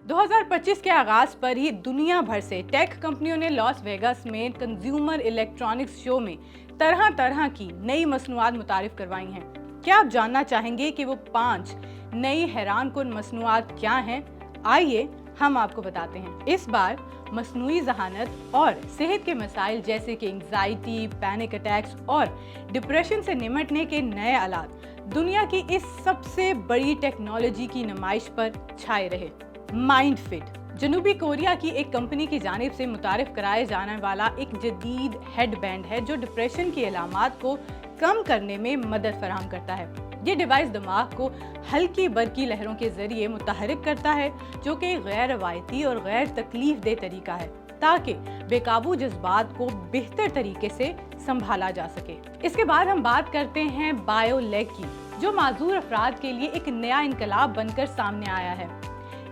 2025 के आगाज पर ही दुनिया भर से टेक कंपनियों ने लॉस वेगास में कंज्यूमर इलेक्ट्रॉनिक्स शो में तरह तरह की नई मसनूआत मुतारिफ करवाई हैं। क्या आप जानना चाहेंगे कि वो 5 नई हैरान कुन मसनूआत क्या हैं? आइए हम आपको बताते हैं। इस बार मसनूई ज़हानत और सेहत के मसाइल जैसे कि एंग्जाइटी, पैनिक अटैक्स और डिप्रेशन से निमटने के नए आलात दुनिया की इस सबसे बड़ी टेक्नोलॉजी की नुमाइश पर छाए रहे। माइंड फिट जनूबी कोरिया की एक कंपनी की जानिब से मुतारिफ कराए जाने वाला एक जदीद हेड बैंड है जो डिप्रेशन की अलामात को कम करने में मदद फराहम करता है। ये डिवाइस दिमाग को हल्की बरकी लहरों के जरिए मुतहरिक करता है, जो कि गैर रवायती और गैर तकलीफ दे तरीका है ताकि बेकाबू जज्बात को बेहतर तरीके से संभाला जा सके। इसके बाद हम बात करते हैं बायोलेग की, जो माजूर अफराद के लिए एक नया इनकलाब बनकर सामने आया है।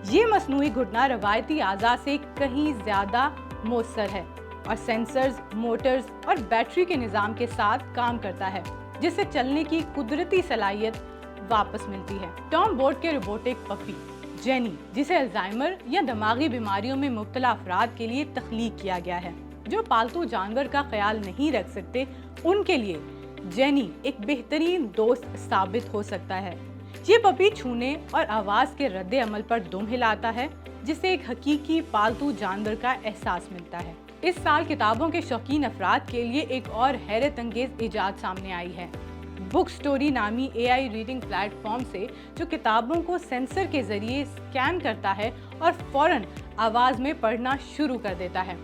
ये मसनूई घुटना रवायती आज़ा से कहीं ज़्यादा मौसर है और सेंसर्स, मोटर्स और बैटरी के निज़ाम के साथ काम करता है, जिससे चलने की कुदरती सलाहियत वापस मिलती है। टॉम बोर्ड के रोबोटिक पपी जेनी, जिसे अल्जाइमर या दिमागी बीमारियों में मुब्तला अफराद के लिए तख्लीक किया गया है, जो पालतू जानवर का ख्याल नहीं रख सकते, उनके लिए जेनी एक बेहतरीन दोस्त साबित हो सकता है। ये पपी छूने और आवाज़ के रद्दे अमल पर दुम हिलाता है, जिससे एक हकीकी पालतू जानवर का एहसास मिलता है। इस साल किताबों के शौकीन अफराद के लिए एक और हैरत अंगेज इजाद सामने आई है। बुक स्टोरी नामी AI रीडिंग प्लेटफॉर्म से, जो किताबों को सेंसर के जरिए स्कैन करता है और फौरन आवाज़ में पढ़ना शुरू कर देता है।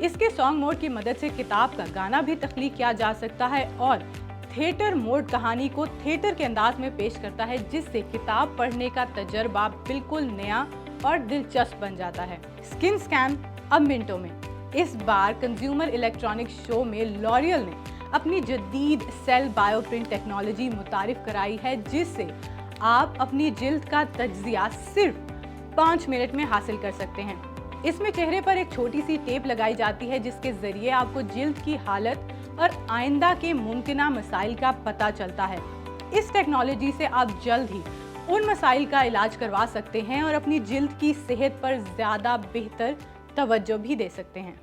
इसके सॉन्ग मोड की मदद से किताब का गाना भी तख्लीक किया जा सकता है और थिएटर मोड कहानी को थिएटर के अंदाज में पेश करता है, जिससे किताब पढ़ने का तजर्बा बिल्कुल नया और दिलचस्प बन जाता है। स्किन स्कैन अब मिनटों में। इस बार कंज्यूमर इलेक्ट्रॉनिक्स शो में लॉरियल ने अपनी जदीद सेल बायोप्रिंट टेक्नोलॉजी मुतारिफ कराई है, जिससे आप अपनी जिल्द का तज्जिया सिर्फ 5 मिनट में हासिल कर सकते हैं। इसमें चेहरे पर एक छोटी सी टेप लगाई जाती है, जिसके जरिए आपको जिल्द की हालत और आइंदा के मुमकिना मसाइल का पता चलता है। इस टेक्नोलॉजी से आप जल्द ही उन मसाइल का इलाज करवा सकते हैं और अपनी जिल्द की सेहत पर ज़्यादा बेहतर तवज्जो भी दे सकते हैं।